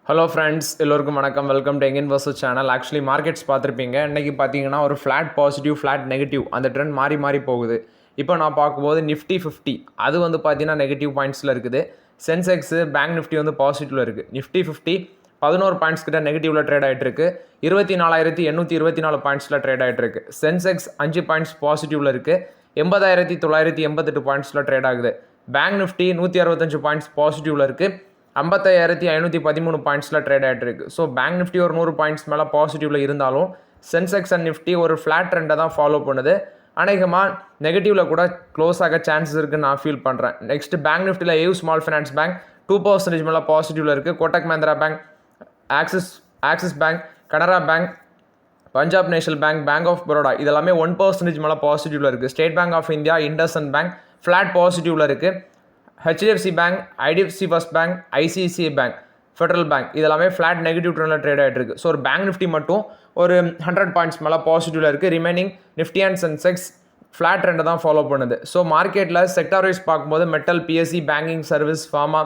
Hello friends, எல்லோருக்கும் வணக்கம். Welcome to எங்கின் வர்சஸ் சேனல். ஆக்சுவலி மார்க்கெட்ஸ் பார்த்துருப்பீங்க. இன்றைக்கி பார்த்தீங்கன்னா ஒரு ஃப்ளாட் பாசிட்டிவ், ஃப்ளாட் நெகட்டிவ், அந்த ட்ரெண்ட் மாறி மாறி போகுது. இப்போ நான் பார்க்கும்போது நிஃப்டி 50 அது வந்து பார்த்தீங்கன்னா நெகட்டிவ் பாயிண்ட்ஸில் இருக்குது. சென்செக்ஸு, பேங்க் நிஃப்டி வந்து பாசிட்டிவில் இருக்குது. நிஃப்டி 50 11 பாயிண்ட்ஸ் கிட்ட நெகட்டிவில் ட்ரேட் ஆகிட்டு இருக்கு. 24,824 பாயிண்ட்ஸில் ட்ரேட் ஆகிட்டு இருக்கு. சென்செக்ஸ் 5 பாயிண்ட்ஸ் பாசிட்டிவில் இருக்குது. 80,988 பாயிண்ட்ஸில் ட்ரேட் ஆகுது. பேங்க் நிஃப்டி 165 பாயிண்ட்ஸ் பாசிட்டிவில் இருக்குது. 55,513 பாயிண்ட்ஸில் ட்ரேட் ஆகிட்டு இருக்கு. ஸோ பேங்க் நிஃப்டி ஒரு 100 பாயிண்ட்ஸ் மேலே பாசிட்டிவில் இருந்தாலும் சென்செக்ஸ் அண்ட் நிஃப்டி ஒரு ஃப்ளாட் ட்ரெண்டை தான் ஃபாலோ பண்ணுது. அநேகமாக நெகட்டிவில் கூட க்ளோஸ் ஆக சான்சஸ் இருக்குன்னு நான் ஃபீல் பண்ணுறேன். நெக்ஸ்ட் பேங்க் நிஃப்டியில் ஏயூ ஸ்மால் ஃபைனான்ஸ் பேங்க் 2% மேலே பாசிட்டிவில் இருக்குது. Kotak Mahindra Bank, Axis Bank, Canara Bank, Punjab National Bank, Bank of Baroda இதெல்லாமே 1% மேலே பாசிட்டிவில் இருக்குது. State Bank of India, IndusInd Bank flat பாசிட்டிவில் இருக்குது. HDFC Bank, IDFC First Bank, ICICI Bank, Federal Bank இதெல்லாமே ஃப்ளாட் நெகட்டிவ் ட்ரெண்டில் ட்ரேட் ஆகிட்டு இருக்குது. ஸோ ஒரு பேங்க் நிஃப்டி மட்டும் ஒரு 100 பாயிண்ட்ஸ் மேலே பாசிட்டிவில் இருக்குது. Remaining Nifty and Sensex flat ட்ரெண்டை தான் ஃபாலோ பண்ணுது. ஸோ மார்க்கெட்டில் செக்டார் வைஸ் பார்க்கும்போது metal, PSE, banking service, pharma,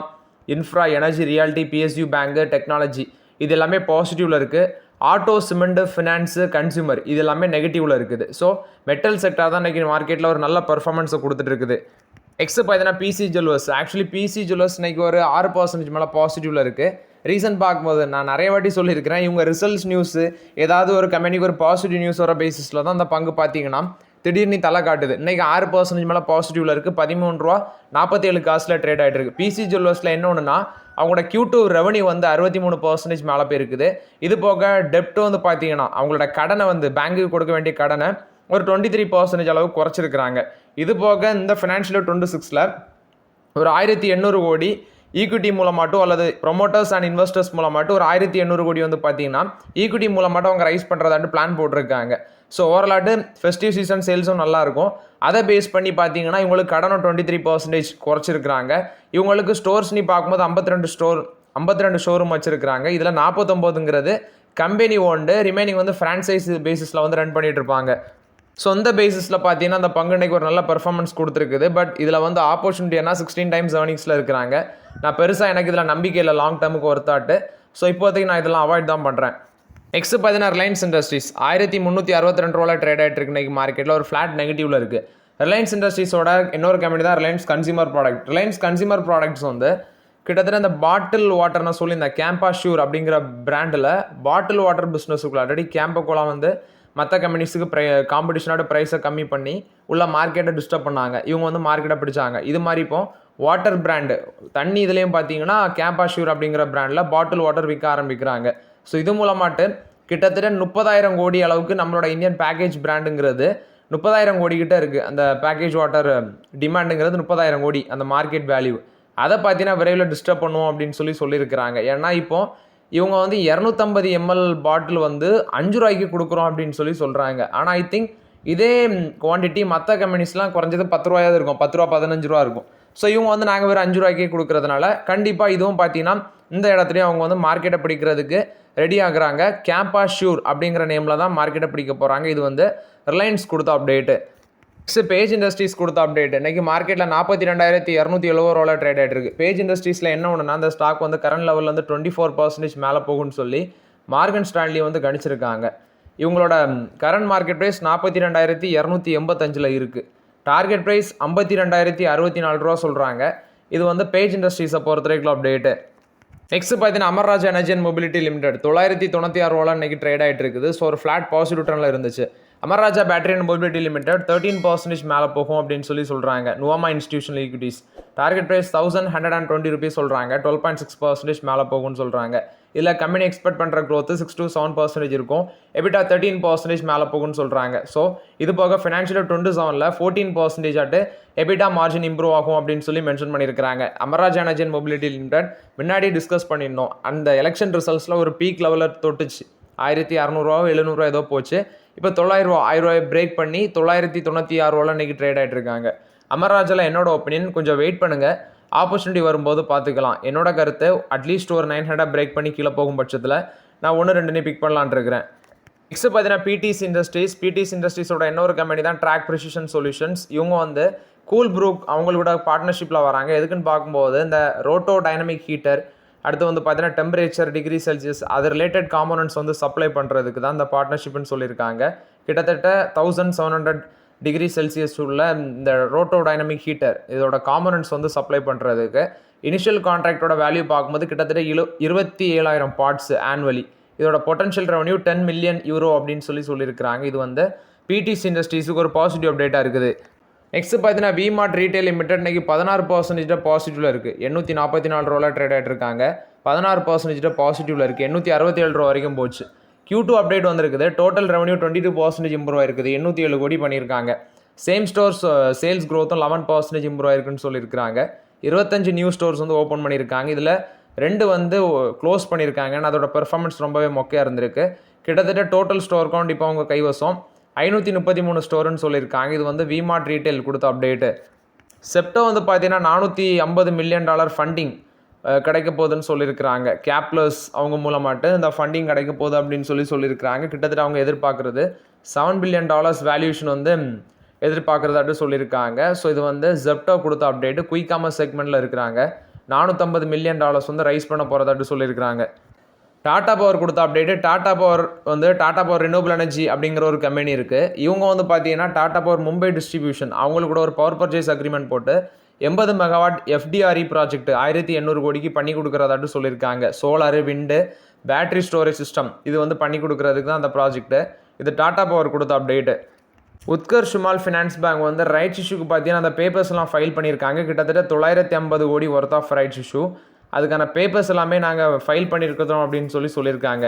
infra, energy, realty, PSU bank, technology இது எல்லாமே பாசிட்டிவில் இருக்குது. ஆட்டோ, சிமெண்ட், ஃபினான்ஸு, கன்சியூமர் இது எல்லாமே நெகட்டிவில் இருக்குது. ஸோ மெட்டல் செக்டார் தான் இன்றைக்கி மார்க்கெட்டில் ஒரு நல்ல பர்ஃபார்மன்ஸை கொடுத்துட்டு இருக்குது. நெக்ஸ்ட் பார்த்தீங்கன்னா PC jewellers. Actually PC jewellers இன்னைக்கு ஒரு 6% மேலே பாசிட்டிவில் இருக்குது. ரீசன் பார்க்கும்போது நான் நிறைய வாட்டி சொல்லியிருக்கிறேன், இவங்க ரிசல்ட்ஸ் நியூஸு ஏதாவது ஒரு கம்பெனிக்கு ஒரு பாசிட்டிவ் நியூஸ் வர பேசிஸில் தான் அந்த பங்கு பார்த்தீங்கன்னா திடீர்னு தலை காட்டுது. இன்றைக்கி 6% மேலே பாசிட்டிவில் இருக்குது. 13 ரூபா 47 காசில் ட்ரேட் ஆகிட்டு இருக்குது. பிசி ஜுவல்லர்ஸில் என்ன ஒன்றுனா அவங்களோட Q2 ரெவன்யூ வந்து 63% மேலே போயிருக்குது. இது போக டெப்ட் வந்து பார்த்தீங்கன்னா அவங்களோட கடனை வந்து பேங்க்குக்கு கொடுக்க வேண்டிய கடனை ஒரு 23% அளவு குறைச்சிருக்கிறாங்க. இது போக இந்த ஃபினான்ஷியல் 26ல் ஒரு 1,800 கோடி ஈக்விட்டி மூலமாட்டும் அல்லது ப்ரொமோட்டர்ஸ் அண்ட் இன்வெஸ்டர்ஸ் மூலமாட்டும் ஒரு 1,800 கோடி வந்து பார்த்தீங்கன்னா ஈக்விட்டி மூலமாட்டும் அவங்க ரைஸ் பண்ணுறதாட்டு பிளான் போட்டிருக்காங்க. ஸோ ஓவராலாட்டு ஃபெஸ்டிவ் சீசன் சேல்ஸும் நல்லாயிருக்கும். அதை பேஸ் பண்ணி பார்த்தீங்கன்னா இவங்களுக்கு கடனை 23% குறைச்சிருக்கிறாங்க. இவங்களுக்கு ஸ்டோர்ஸ்னு பார்க்கும்போது 52 ஷோரூம் வச்சுருக்கிறாங்க. இதில் 49ங்கிறது கம்பெனி ஓண்டு, ரிமைனிங் வந்து ஃப்ரான்ச்சைஸ் பேசிஸில் வந்து ரன் பண்ணிகிட்டு இருப்பாங்க. ஸோ இந்த பேசிஸில் பார்த்தீங்கன்னா அந்த பங்கு இன்றைக்கி ஒரு நல்ல பெர்ஃபார்மன்ஸ் கொடுத்துருக்குது. பட் இதில் வந்து ஆப்பர்ச்சுனிட்டி என்ன 16 டைம்ஸ் ஏர்னிங்ஸில் இருக்கிறாங்க. நான் பெருசாக எனக்கு இதில் நம்பிக்கை இல்லை லாங் டேர்முக்கு ஒர்த்தாட்டு. ஸோ இப்போதைக்கு நான் இதெல்லாம் அவாய்ட் தான் பண்ணுறேன். நெக்ஸ்ட் பார்த்தீங்கன்னா ரிலையன்ஸ் இண்டஸ்ட்ரீஸ் 1362 ரூபாயில் ட்ரேட் ஆகிட்டு இருக்கு. இன்றைக்கி மார்க்கெட்டில் ஒரு ஃப்ளாட் நெகட்டிவில் இருக்குது. ரிலையன்ஸ் இண்டஸ்ட்ரீஸோட இன்னொரு கம்பெனி தான் Reliance consumer product. Reliance consumer products வந்து கிட்டத்தட்ட இந்த பாட்டில் வாட்டர் நான் சொல்லி இந்த கேம்பா ஷூர் அப்படிங்கிற பிராண்டில் பாட்டில் வாட்டர் பிஸ்னஸுக்குள்ள ஆல்ரெடி கேம்பகோலா வந்து மற்ற கம்பெனிஸுக்கு காம்படிஷனோட ப்ரைஸை கம்மி பண்ணி உள்ள மார்க்கெட்டை டிஸ்டர்ப் பண்ணாங்க. இவங்க வந்து மார்க்கெட்டை பிடிச்சாங்க. இது மாதிரி இப்போ வாட்டர் பிராண்டு தண்ணி இதுலேயும் பார்த்தீங்கன்னா கேம்பா ஷூர் அப்படிங்கிற பிராண்டில் பாட்டில் வாட்டர் விற்க ஆரம்பிக்கிறாங்க. ஸோ இது மூலமாட்டு கிட்டத்தட்ட 30,000 கோடி அளவுக்கு நம்மளோட இந்தியன் பேக்கேஜ் பிராண்டுங்கிறது 30,000 கோடி கிட்ட இருக்குது. அந்த பேக்கேஜ் வாட்டர் டிமாண்டுங்கிறது 30,000 கோடி அந்த மார்க்கெட் வேல்யூ. அதை பார்த்தீங்கன்னா விரைவில் டிஸ்டர்ப் பண்ணுவோம் அப்படின்னு சொல்லியிருக்கிறாங்க. ஏன்னா இப்போ இவங்க வந்து 250 ml பாட்டில் வந்து 5 ரூபாய்க்கு கொடுக்குறோம் அப்படின்னு சொல்கிறாங்க. ஆனால் ஐ திங்க் இதே குவான்டிட்டி மற்ற கம்பெனிஸ்லாம் குறைஞ்சது 10 ரூபாயாவது இருக்கும், 10 ரூபா 15 ரூபா இருக்கும். ஸோ இவங்க வந்து நாங்கள் வேறு 5 ரூபாய்க்கே கொடுக்குறதுனால கண்டிப்பாக இதுவும் பார்த்தீங்கன்னா இந்த இடத்துலையும் அவங்க வந்து மார்க்கெட்டை பிடிக்கிறதுக்கு ரெடி ஆகுறாங்க. கேம்பா ஷூர் அப்படிங்கிற நேமில் தான் மார்க்கெட்டை பிடிக்க போகிறாங்க. இது வந்து ரிலையன்ஸ் கொடுத்த அப்டேட்டு. நெக்ஸ்ட் பேஜ் இண்டஸ்ட்ரீஸ் கொடுத்த அப்டேட். இன்றைக்கி மார்க்கெட்டில் 42,270 ரூபாயில் ட்ரேட் ஆகிட்டு இருக்குது. பேஜ் இண்டஸ்ட்ரீஸில் என்ன ஒன்றுனா அந்த ஸ்டாக் வந்து கரண்ட் லெவலில் வந்து 24% மேலே போகும்னு சொல்லி மார்கன் ஸ்டான்லி வந்து கணிச்சிருக்காங்க. இவங்களோட கரண்ட் மார்க்கெட் ப்ரைஸ் 42,285 இருக்குது. டார்கெட் ப்ரைஸ் 52,064 ரூபா சொல்கிறாங்க. இது வந்து பேஜ் இண்டஸ்ட்ரீஸை பொறுத்த வரைக்கும் அப்டேட்டு. நெக்ஸ்ட் பார்த்தீங்கன்னா Amara Raja energy and mobility limited 996 ரூபாயில் இன்றைக்கி ட்ரேட் ஆகிட்டு இருக்குது. ஸோ ஒரு ஃப்ளாட் பாசிட்டிவ் ட்ரெண்டில் இருந்துச்சு. Amara Raja battery and mobility limited 13% மேலே போகும் அப்படின்னு சொல்கிறாங்க. நுவாமா institutional equities target price 1,120 rupees சொல்கிறாங்க. 12.6% மேலே போகும்னு சொல்கிறாங்க. இதில் கம்பெனி எக்ஸ்பெக்ட் பண்ணுற க்ரோத்து 6 to 7% இருக்கும். எபிட்டா 13% மேலே போகும்னு சொல்கிறாங்க. ஸோ இது போக ஃபினான்ஷியல் 27ல் 14% ஆட்டு எபிட்டா மார்ஜின் இம்ப்ரூவ் ஆகும் அப்படின்னு மென்ஷன் பண்ணியிருக்கிறாங்க. Amara Raja energy and mobility limited முன்னாடி டிஸ்கஸ் பண்ணியிருந்தோம். அந்த எலெக்ஷன் ரிசல்ட்ஸில் ஒரு பீக் லெவலில் தொட்டுச்சு. 1,600 700 ஏதோ போச்சு. இப்போ 900 1000 பிரேக் பண்ணி 996 ரூபாயில் இன்றைக்கி ட்ரேட் ஆகிட்டு இருக்காங்க. அமர்ராஜாவில் என்னோட ஒப்பீனியன் கொஞ்சம் வெயிட் பண்ணுங்கள், ஆப்பர்ச்சுனிட்டி வரும்போது பார்த்துக்கலாம். என்னோட கருத்து அட்லீஸ்ட் ஒரு 900 பிரேக் பண்ணி கீழே போகும் பட்சத்தில் நான் 1-2 பிக் பண்ணலான் இருக்கிறேன். நெக்ஸ்ட் பார்த்தீங்கன்னா பிடிசி இண்டஸ்ட்ரீஸோட இன்னொரு கம்பெனி தான் ட்ராக் ப்ரிசிஷன் சொல்யூஷன்ஸ். இவங்க வந்து கூல் ப்ரூக் அவங்களோட பார்ட்னர்ஷிப்பில் வராங்க. எதுக்குன்னு பார்க்கும்போது இந்த ரோட்டோ டைனமிக் ஹீட்டர் அடுத்து வந்து பார்த்தீங்கன்னா டெம்பரேச்சர் டிகிரி செல்சியஸ் அது ரிலேட்டட் காம்போனன்ட்ஸ் வந்து சப்ளை பண்ணுறதுக்கு தான் இந்த பார்ட்னர்ஷிப்னு சொல்லியிருக்காங்க. கிட்டத்தட்ட 1700 டிகிரி செல்சியஸ் உள்ள இந்த ரோட்டோ டைனமிக் ஹீட்டர் இதோட காம்போனன்ட்ஸ் வந்து சப்ளை பண்ணுறதுக்கு இனிஷியல் கான்ட்ராக்டோட வேல்யூ பார்க்கும்போது கிட்டத்தட்ட 27,000 பார்ட்ஸ் ஆனுவலி. இதோட பொட்டன்ஷியல் ரெவன்யூ 10 மில்லியன் யூரோ அப்படின்னு சொல்லியிருக்கிறாங்க. இது வந்து பிடிசி இண்டஸ்ட்ரீஸுக்கு ஒரு பாசிட்டிவ் அப்டேட்டாக இருக்குது. நெக்ஸ்ட் பார்த்தீங்கன்னா விமார்ட் ரீட்டைல் லிமிடெட் இன்னைக்கு 16% பாசிட்டிவ்ல இருக்குது. 844 ரூபாயில் ட்ரேட் ஆகிட்டு இருக்காங்க. 16% பாசிட்டிவ்ல இருக்குது. 867 ரூபா வரைக்கும் போச்சு. Q2 அப்டேட் வந்திருக்குது. டோட்டல் ரெவன்யூ 22% இம்ப்ரூவ் ஆயிருக்குது. 807 கோடி பண்ணியிருக்காங்க. சேம் ஸ்டோர்ஸ் சேல்ஸ் க்ரோத்தும் 11% இம்ப்ரூவ் ஆயிருக்குன்னு சொல்லியிருக்காங்க. 25 நியூ ஸ்டோர்ஸ் வந்து ஓப்பன் பண்ணியிருக்காங்க. இதில் 2 வந்து க்ளோஸ் பண்ணியிருக்காங்க. அதோட பெர்ஃபார்மன்ஸ் ரொம்பவே மொக்கையாக இருந்திருக்கு. கிட்டத்தட்ட டோட்டல் ஸ்டோர் கவுண்ட் இப்போ அவங்க கைவசம் 533 ஸ்டோர்னு சொல்லியிருக்காங்க. இது வந்து விமார்ட் ரீட்டைல் கொடுத்த அப்டேட்டு. செப்டோ வந்து பார்த்தீங்கன்னா $450 மில்லியன் ஃபண்டிங் கிடைக்க போகுதுன்னு சொல்லியிருக்கிறாங்க. கேப்லர்ஸ் அவங்க மூலமாட்டு இந்த ஃபண்டிங் கிடைக்க போகுது அப்படின்னு சொல்லியிருக்கிறாங்க. கிட்டத்தட்ட அவங்க எதிர்பார்க்குறது $7 பில்லியன் வேல்யூஷன் வந்து எதிர்பார்க்குறதாட்டு சொல்லியிருக்காங்க. ஸோ இது வந்து ஜெப்டோ கொடுத்த அப்டேட்டு. குயிக் காமர்ஸ் செக்மெண்ட்டில் இருக்கிறாங்க. $450 மில்லியன் வந்து ரைஸ் பண்ண போகிறதாட்டு சொல்லியிருக்கிறாங்க. டாடா பவர் கொடுத்த update. Tata power renewable energy அப்படிங்கிற ஒரு கம்பெனி இருக்குது. இவங்க வந்து பார்த்தீங்கன்னா டாடா பவர் மும்பை டிஸ்ட்ரிபியூஷன் அவங்களுக்கு கூட ஒரு பவர் பர்ச்சேஸ் அக்ரிமெண்ட் போட்டு 80 மெகாவாட் FDRE ப்ராஜெக்ட் 1800 கோடிக்கு பண்ணி கொடுக்குறதாட்டு சொல்லியிருக்காங்க. சோலாரு, விண்டு, பேட்டரி ஸ்டோரேஜ் சிஸ்டம் இது வந்து பண்ணி கொடுக்குறதுக்கு தான் அந்த ப்ராஜெக்ட்டு. இது டாடா பவர் கொடுத்த அப்டேட்டு. உத்கர் ஷுமால் ஃபினான்ஸ் பேங்க் வந்து ரைட்ஸ் இஷ்யூக்கு பார்த்தீங்கன்னா அந்த பேப்பர்ஸ்லாம் ஃபைல் பண்ணியிருக்காங்க. கிட்டத்தட்ட 950 கோடி ஒர்த் ஆஃப் ரைட்ஸ் இஷ்யூ. அதுக்கான பேப்பர்ஸ் எல்லாமே நாங்கள் ஃபைல் பண்ணியிருக்கிறோம் அப்படின்னு சொல்லியிருக்காங்க.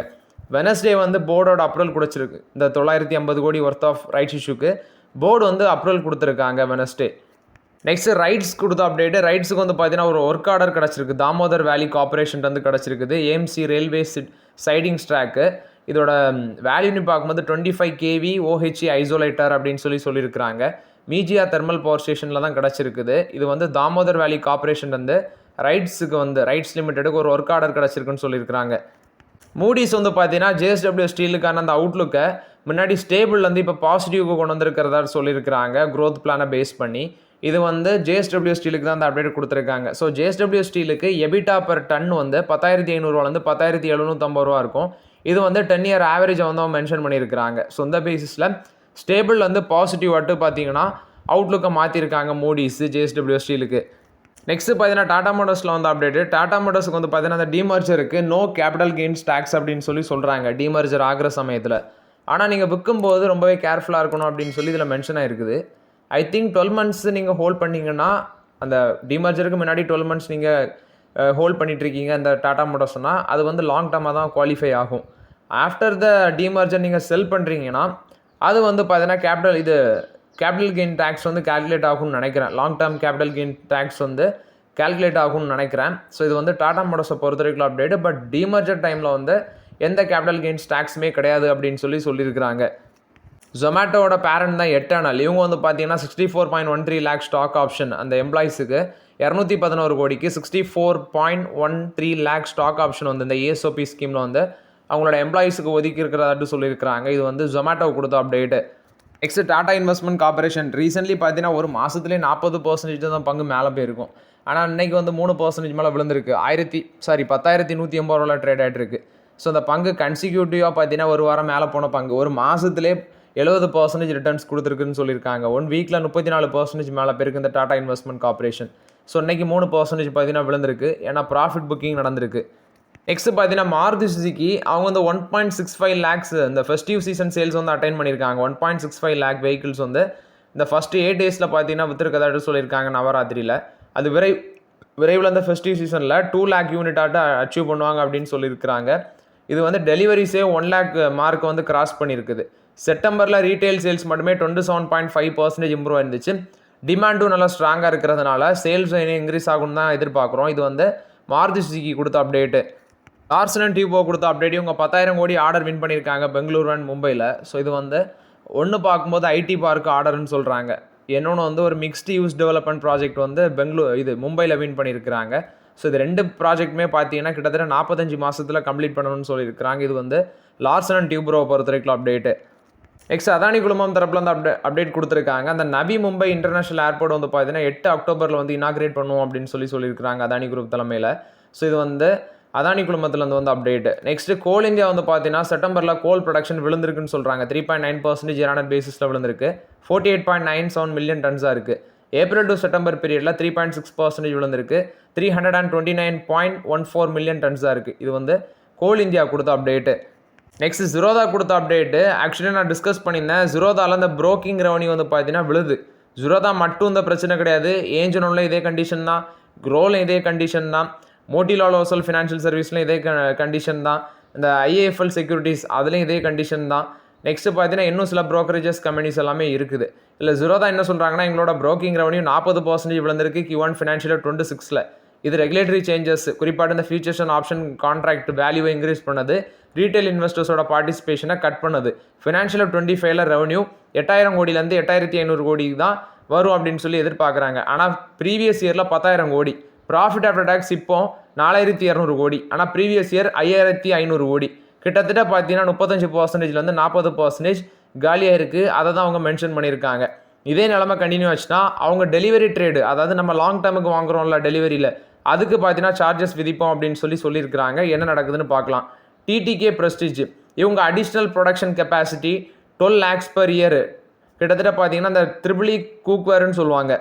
வெனஸ்டே வந்து போர்டோட அப்ரூவல் கொடுத்துருக்கு. இந்த 950 கோடி ஒர்த் ஆஃப் ரைட்ஸ் இஷ்யூக்கு போர்டு வந்து அப்ரூவல் கொடுத்துருக்காங்க வெனஸ்டே. நெக்ஸ்ட் ரைட்ஸ் கொடுத்த அப்டேட்டு. ரைட்ஸுக்கு வந்து பார்த்தீங்கன்னா ஒரு ஒர்க் ஆர்டர் கிடச்சிருக்கு. தாமோதர் வேலி கார்பரேஷன் வந்து கிடச்சிருக்குது. ஏஎம்சி ரயில்வே சைடிங் ஸ்ட்ராக்கு. இதோட வேல்யூன்னு பார்க்கும்போது 25 kV OHE ஐசோலேட்டர் அப்படின்னு சொல்லியிருக்கிறாங்க. மீஜியா தெர்மல் பவர் ஸ்டேஷனில் தான் கிடச்சிருக்குது. இது வந்து தாமோதர் வேலி கார்பரேஷன் வந்து ரைட்ஸுக்கு வந்து ரைட்ஸ் லிமிட்டெடுக்கு ஒரு ஒர்க் ஆர்டர் கிடச்சிருக்குன்னு சொல்லியிருக்கிறாங்க. மூடிஸ் வந்து பார்த்தீங்கன்னா JSW ஸ்டீலுக்கான அந்த அவுட்லுக்கை முன்னாடி ஸ்டேபிள் வந்து இப்போ பாசிட்டிவ்க்கு கொண்டு வந்திருக்கிறதா சொல்லியிருக்கிறாங்க. க்ரோத் பிளானை பேஸ் பண்ணி இது வந்து JSW ஸ்டீலுக்கு தான் அந்த அப்டேட் கொடுத்துருக்காங்க. ஸோ JSW ஸ்டீலுக்கு எபிட்டா பர் டன் வந்து 10,500 10,750 இருக்கும். இது வந்து 10 இயர் ஆவரேஜை வந்து அவங்க மென்ஷன் பண்ணியிருக்கிறாங்க. ஸோ இந்த பேசிஸில் ஸ்டேபிள் வந்து பாசிட்டிவ் ஆட்டு பார்த்தீங்கன்னா அவுட்லுக்கை மாற்றிருக்காங்க மூடிஸ் JSW ஸ்டீலுக்கு. நெக்ஸ்ட் பார்த்தீங்கன்னா டாடா மோட்டர்ஸில் வந்து அப்டேட்டு. டாடா மோட்டர்ஸுக்கு வந்து பார்த்தீங்கன்னா அந்த டிமர்ஜருக்கு நோ கேபிட்டல் கெயின்ஸ் டேக்ஸ் அப்படின்னு சொல்கிறாங்க டிமர்ஜர் ஆகிற சமயத்தில். ஆனால் நீங்கள் விற்கும்போது ரொம்பவே கேர்ஃபுல்லாக இருக்கணும் அப்படின்னு இதில் மென்ஷன் ஆகிருக்குது. ஐ திங்க் 12 months நீங்கள் ஹோல்ட் பண்ணிங்கன்னா அந்த டிமர்ஜருக்கு முன்னாடி 12 months நீங்கள் ஹோல்ட் பண்ணிகிட்ருக்கீங்க இந்த டாடா மோட்டர்ஸ்னால் அது வந்து லாங் டர்மாக தான் குவாலிஃபை ஆகும். ஆஃப்டர் த டிமர்ஜர் நீங்கள் செல் பண்ணுறீங்கன்னா அது வந்து பார்த்தீங்கன்னா கேபிட்டல் கெயின் டேக்ஸ் வந்து கால்குலேட் ஆகும்னு நினைக்கிறேன். Long term capital gain tax வந்து கால்குலேட் ஆகும்னு நினைக்கிறேன். ஸோ இது வந்து டாடா மோட்டர்ஸை பொறுத்த வரைக்கும் அப்டேட்டு. பட் டிமர்ஜர் டைமில் வந்து எந்த கேபிட்டல் கெயின்ஸ் டேக்ஸுமே கிடையாது அப்படின்னு சொல்லியிருக்கிறாங்க. ஜொமேட்டோட பேரண்ட் தான் எட்டர்னல். இவங்க வந்து பார்த்தீங்கன்னா 64.13 lakh ஸ்டாக் ஆப்ஷன் அந்த எம்ப்ளாயிஸுக்கு 211 கோடிக்கு 64.13 lakh ஸ்டாக் ஆப்ஷன் வந்து இந்த ESOP ஸ்கீமில் வந்து அவங்களோட எம்ப்ளாயிஸுக்கு ஒதுக்கி இருக்கிறதாட்டு சொல்லியிருக்கிறாங்க. இது வந்து ஜொமேட்டோ கொடுத்த update. Next Tata investment corporation recently பார்த்தீங்கன்னா ஒரு மாதத்துலேயே 40% தான் பங்கு மேலே போயிருக்கும். ஆனால் இன்றைக்கி வந்து 3% மேலே விழுந்திருக்கு. 10,180 ரூபாயில் ட்ரேட் ஆகிட்டு இருக்கு. ஸோ அந்த பங்கு கன்சிக்யூட்டிவாக பார்த்தீங்கன்னா ஒரு வாரம் மேலே போன பங்கு ஒரு மாதத்துலேயே 70% ரிட்டர்ன்ஸ் கொடுத்துருக்குன்னு சொல்லியிருக்காங்க. 1 வீக்கில் 34% மேலே போயிருக்கு இந்த டாடா இன்வெஸ்ட்மெண்ட் கார்பரேஷன். ஸோ இன்றைக்கி 3% பார்த்தீங்கன்னா விழுந்திருக்கு. ஏன்னா ப்ராஃபிட் புக்கிங் நடந்திருக்கு. நெக்ஸ்ட் பார்த்தீங்கன்னா மாருதி சுசுகி அவங்க வந்து 1.65 lakhs இந்த ஃபெஸ்டிவ் சீசன் சேல்ஸ் வந்து அட்டைன் பண்ணியிருக்காங்க. 1.65 lakh வெஹிக்கிள்ஸ் வந்து இந்த ஃபஸ்ட்டு 8 days பார்த்தீங்கன்னா விற்றுருக்கதாட்டு சொல்லியிருக்காங்க நவராத்திரியில். அது விரைவில் அந்த ஃபெஸ்டிவ் சீசனில் 2 lakh யூனிட்டாட்ட அச்சீவ் பண்ணுவாங்க அப்படின்னு சொல்லியிருக்கிறாங்க. இது வந்து டெலிவரிஸே 1 lakh மார்க் வந்து கிராஸ் பண்ணியிருக்குது. செப்டம்பரில் ரீட்டைல் சேல்ஸ் மட்டுமே 27.5% இம்ப்ரூவ் ஆயிருந்துச்சு. டிமாண்டும் நல்லா ஸ்ட்ராங்காக இருக்கிறதுனால சேல்ஸ் இன்க்ரீஸ் ஆகும்னு தான் எதிர்பார்க்குறோம். இது வந்து மாருதி சுசுகி கொடுத்த அப்டேட்டு. லார்சன் அண்ட் டியூபோ கொடுத்த அப்டேட். இவங்க 10,000 கோடி ஆர்டர் வின் பண்ணியிருக்காங்க பெங்களூரு அண்ட் மும்பையில். ஸோ இது வந்து ஒன்று பார்க்கும்போது ஐடி பார்க்கு ஆர்டர்னு சொல்கிறாங்க. இன்னொன்று வந்து ஒரு மிக்ஸ்டு யூஸ் டெவலப்மெண்ட் ப்ராஜெக்ட் வந்து மும்பையில் வின் பண்ணியிருக்கிறாங்க. ஸோ இது 2 ப்ராஜெக்ட்டுமே பார்த்தீங்கன்னா கிட்டத்தட்ட 45 மாதத்தில் கம்ப்ளீட் பண்ணணும்னு சொல்லியிருக்கிறாங்க. இது வந்து லார்சன் அண்ட் டியூப்ரோவை பொறுத்த வரைக்கும் அப்டேட்டு. நெக்ஸ்ட் அதானி குழுமம் தரப்பில் வந்து அப்டேட் கொடுத்துருக்காங்க. அந்த நவி மும்பை இன்டர்நேஷனல் ஏர்போர்ட் வந்து பார்த்தீங்கன்னா 8 அக்டோபரில் வந்து இனாகிரேட் பண்ணுவோம் அப்படின்னு சொல்லியிருக்கிறாங்க அதானி குரூப் தலைமையில். ஸோ இது வந்து அதானி குழுமத்துலேருந்து வந்து அப்டேட். நெக்ஸ்ட் கோல் இந்தியா வந்து பார்த்தீங்கன்னா செப்டம்பரில் கோல் ப்ரொடக்ஷன் விழுந்திருக்குன்னு சொல்கிறாங்க. 3.9% இயர் பேசிஸில் விழுந்திருக்கு. 48.97 மில்லியன் டன்ஸாக இருக்குது. ஏப்ரல் டு செப்டம்பர் பீரியடில் 3.6% விழுந்திருக்கு. 329.14 மில்லியன் டன்ஸாக இருக்குது. இது வந்து கோல் இந்தியா கொடுத்த அப்டேட்டு. நெக்ஸ்ட் ஜிரோதா கொடுத்த அப்டேட்டு. ஆக்சுவலி நான் டிஸ்கஸ் பண்ணியிருந்தேன். ஜிரோதாவில் அந்த ப்ரோக்கிங் ரெவன்யூ வந்து பார்த்தீங்கன்னா விழுது. ஜிரோதா மட்டும் இந்த பிரச்சனை கிடையாது. ஏஞ்சனோவில் இதே கண்டிஷன் தான். க்ரோவில் இதே கண்டிஷன் தான். மோட்டிலால் ஓசல் ஃபினான்ஷியல் சர்வீஸ்லையும் இதே கண்டிஷன் தான். இந்த ஐஏஎஃப்எல் செக்யூரிட்டிஸ் அதுலேயும் இதே கண்டிஷன் தான். நெக்ஸ்ட்டு பார்த்தீங்கன்னா இன்னும் சில ப்ரோக்கரேஜஸ் கம்பெனிஸ் எல்லாமே இருக்குது. இல்லை ஜிரோதா என்ன சொல்கிறாங்கன்னா எங்களோட ப்ரோக்கிங் ரெவன்யூ 40% விழுந்திருக்கு Q1 ஃபினான்ஷியல் 26ல். இது ரெகுலேட்டரி சேஞ்சஸ், குறிப்பாக இந்த ஃபியூச்சர்ஸ் அண்ட் ஆப்ஷன் கான்ட்ராக்ட் வேல்யூவை இன்க்ரீஸ் பண்ணது, ரீட்டைல் இன்வெஸ்டர்ஸோட பார்ட்டிசிபேஷனை கட் பண்ணுது. ஃபினான்ஷியல் 25ல் ரெவன்யூ 8,000 கோடியிலேருந்து 8,500 கோடி தான் வரும் அப்படின்னு சொல்லி எதிர்பார்க்குறாங்க. ஆனால் ப்ரீவியஸ் இயரில் 10,000 கோடி. ப்ராஃபிட் ஆஃப்டர் டேக்ஸ் இப்போ 4,200 கோடி. ஆனால் ப்ரீவியஸ் இயர் 5,500 கோடி. கிட்டத்தட்ட பார்த்தீங்கன்னா 35%லேருந்து 40% காலியாக இருக்குது. அதை தான் அவங்க மென்ஷன் பண்ணியிருக்காங்க. இதே நிலமை கண்டினியூ ஆச்சுன்னா அவங்க டெலிவரி ட்ரேடு, அதாவது நம்ம லாங் டேர்முக்கு வாங்குறோம்ல டெலிவரியில், அதுக்கு பார்த்தீங்கன்னா சார்ஜஸ் விதிப்போம் அப்படின்னு சொல்லியிருக்கிறாங்க. என்ன நடக்குதுன்னு பார்க்கலாம். டிடிகே பிரஸ்டீஜ் இவங்க additional production capacity 12 lakhs per year. கிட்டத்தட்ட பார்த்தீங்கன்னா இந்த ட்ரிபிள் கூக்வேர்னு சொல்லுவாங்க.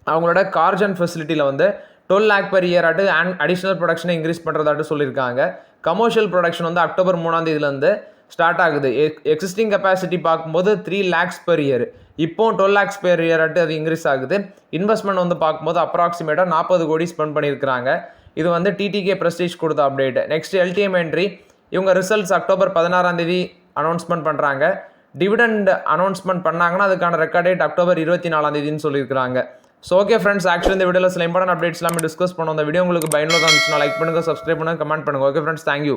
அவங்களோட கார்ஜன் ஃபெசிலிட்டியில் வந்து 12 lakh per year ஆட்டு அடிஷ்னல் ப்ரொடக்ஷனை இன்க்ரீஸ் பண்ணுறதாட்டு சொல்லியிருக்காங்க. கமர்ஷியல் ப்ரொடக்ஷன் வந்து அக்டோபர் 3 ஸ்டார்ட் ஆகுது. எக்ஸிஸ்டிங் கெப்பாசிட்டி பார்க்கும்போது 3 lakhs per year. இப்போ 12 lakhs per year ஆட்டு அது இன்க்ரீஸ் ஆகுது. இன்வெஸ்ட்மெண்ட் வந்து பார்க்கும்போது அப்ராக்சிமேட்டாக 40 கோடி ஸ்பெண்ட் பண்ணியிருக்கிறாங்க. இது வந்து டிடிகே பிரஸ்டீஜ் கொடுத்த அப்டேட். நெக்ஸ்ட் எல்டிஎம் என்ட்ரி இவங்க ரிசல்ட்ஸ் அக்டோபர் 16 அனௌன்ஸ்மெண்ட் பண்ணுறாங்க. டிவிடெண்ட் அனௌன்ஸ்மெண்ட் பண்ணாங்கன்னா அதுக்கான ரெக்கார்ட் டேட் அக்டோபர் 24 சொல்லியிருக்காங்க. ஸோ ஓகே ஃப்ரெண்ட்ஸ், ஆக்சுவலி இந்த வீடியோவில் சில இம்பார்ட்டன்ட் அப்டேட்ஸ் எல்லாமே டிஸ்கஸ் பண்ணோம். இந்த வீடியோ உங்களுக்கு பயனுள்ளதாக இருந்துச்சுன்னா லைக் பண்ணுங்கள், சப்ஸ்கிரைப் பண்ணுங்கள், கமெண்ட் பண்ணுங்கள். Okay friends, thank you.